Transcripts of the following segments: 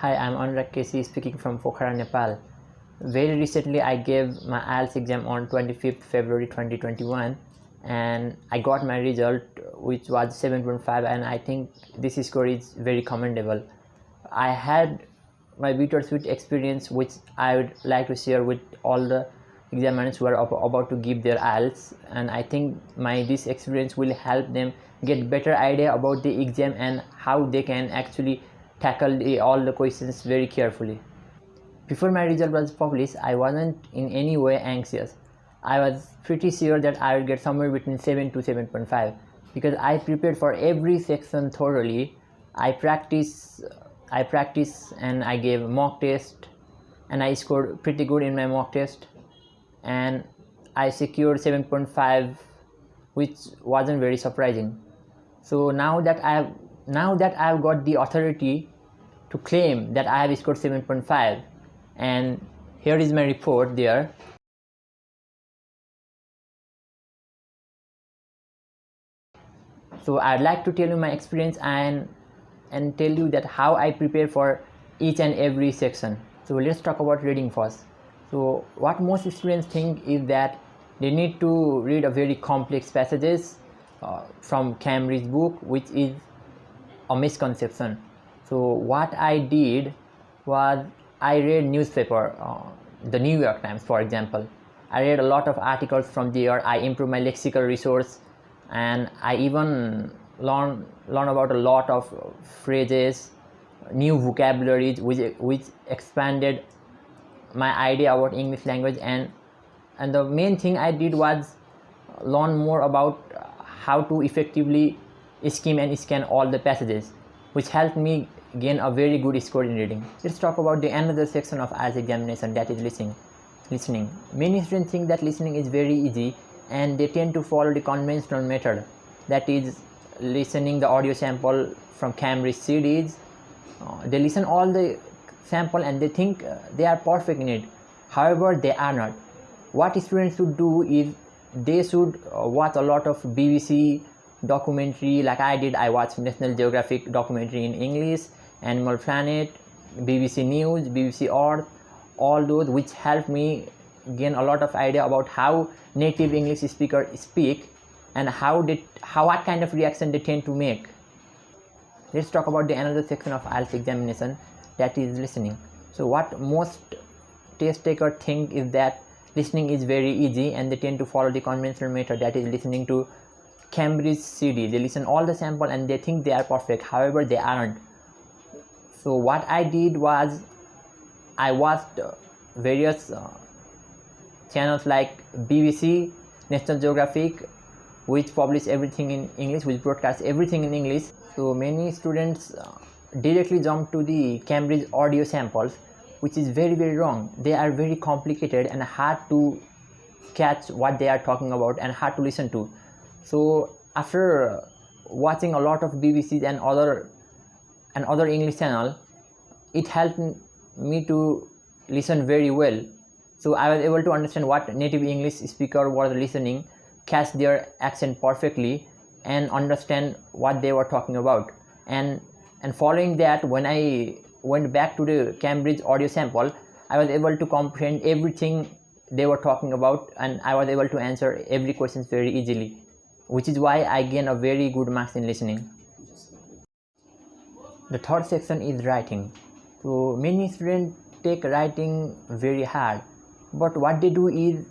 Hi, I'm Anuraj KC speaking from Pokhara, Nepal. Very recently, I gave my Ielts exam on 25th February 2021 and I got my result, which was 7.5, and I think this score is very commendable. I had my bittersweet experience, which I would like to share with all the examiners who are about to give their Ielts, and I think this experience will help them get better idea about the exam and how they can actually tackle all the questions very carefully. Before my result was published, I wasn't in any way anxious. I was pretty sure that I would get somewhere between 7 to 7.5 because I prepared for every section thoroughly. I practiced and I gave mock test and I scored pretty good in my mock test and I secured 7.5, which wasn't very surprising. So now that I've got the authority to claim that I have scored 7.5, and here is my report there. So I'd like to tell you my experience and tell you that how I prepare for each and every section. So let's talk about reading first. So what most students think is that they need to read a very complex passages from Cambridge book, which is a misconception. So what I did was I read newspaper, the New York Times for example. I read a lot of articles from there. I improved my lexical resource and I even learn about a lot of phrases, new vocabularies which expanded my idea about English language, and the main thing I did was learn more about how to effectively skim and scan all the passages, which helped me gain a very good score in reading. Let's talk about the another section of Ielts examination, that is listening. Many students think that listening is very easy and they tend to follow the conventional method, that is listening the audio sample from Cambridge CDs. They listen all the sample and they think they are perfect in it. However, they are not. What students should do is they should watch a lot of BBC documentary like I did. I watched National Geographic documentary in English, Animal Planet, BBC News, BBC Earth, all those, which helped me gain a lot of idea about how native English speakers speak and what kind of reaction they tend to make. Let's talk about the another section of Ielts examination, that is listening. So what most test takers think is that listening is very easy and they tend to follow the conventional method, that is listening to Cambridge CD. They listen all the sample and they think they are perfect. However, they aren't. So what I did was I watched various channels like BBC, National Geographic, which publish everything in English, which broadcast everything in English. So many students directly jump to the Cambridge audio samples, which is very, very wrong. They are very complicated and hard to catch what they are talking about and hard to listen to. So after watching a lot of BBCs and other English channel, it helped me to listen very well. So I was able to understand what native English speaker was listening, catch their accent perfectly and understand what they were talking about. And following that, when I went back to the Cambridge audio sample, I was able to comprehend everything they were talking about and I was able to answer every question very easily, which is why I gained a very good marks in listening. The third section is writing. So many students take writing very hard, but what they do is,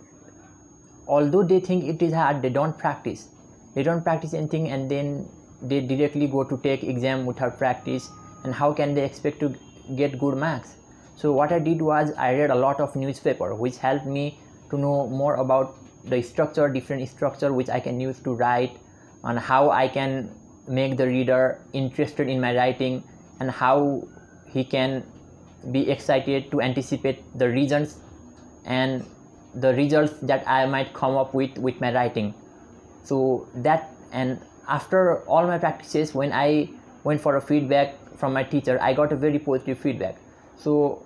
although they think it is hard, they don't practice anything and then they directly go to take exam without practice, and how can they expect to get good marks? So what I did was I read a lot of newspaper, which helped me to know more about the different structure which I can use to write, and how I can make the reader interested in my writing and how he can be excited to anticipate the reasons and the results that I might come up with my writing. So that, and after all my practices, when I went for a feedback from my teacher, I got a very positive feedback. So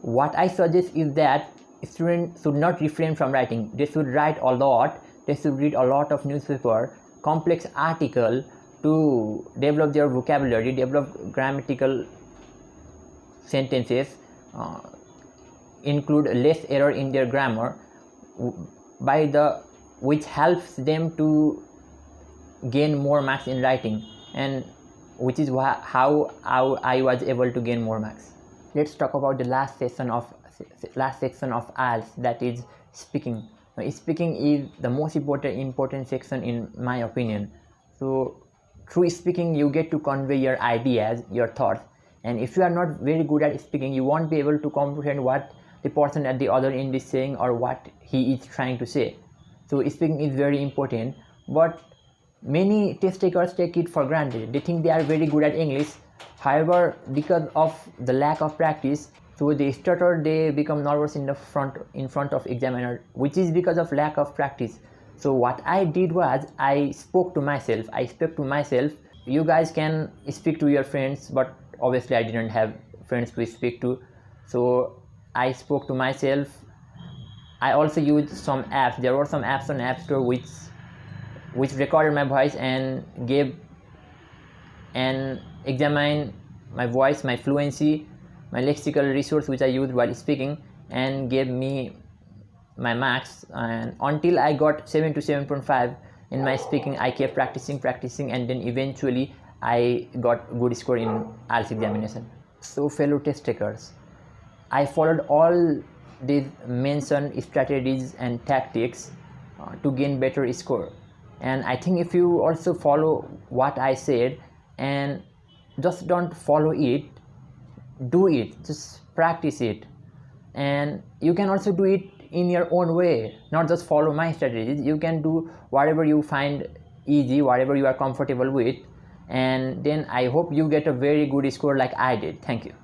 what I suggest is that students should not refrain from writing. They should write a lot. They should read a lot of newspaper, complex article to develop their vocabulary, develop grammatical sentences include less error in their grammar, which helps them to gain more marks in writing, and which is how I was able to gain more marks. Let's talk about the last section of IELTS, that is speaking. Now, speaking is the most important section in my opinion. So through speaking you get to convey your ideas, your thoughts, and if you are not very good at speaking, you won't be able to comprehend what the person at the other end is saying or what he is trying to say. So speaking is very important, but many test takers take it for granted. They think they are very good at English. However, because of the lack of practice, so they stutter, they become nervous in front of examiner, which is because of lack of practice. So what I did was I spoke to myself. You guys can speak to your friends, but obviously I didn't have friends to speak to, so I spoke to myself. I also used some apps. There were some apps on App Store which recorded my voice and examined my voice, my fluency, my lexical resource which I used while speaking, and gave me my marks. And until I got 7 to 7.5 in my speaking, I kept practicing, and then eventually I got good score in IELTS examination. So fellow test takers, I followed all these mentioned strategies and tactics to gain better score. And I think if you also follow what I said and just don't follow it, do it, just practice it, and you can also do it in your own way, not just follow my strategies. You can do whatever you find easy, whatever you are comfortable with, and then I hope you get a very good score like I did. Thank you.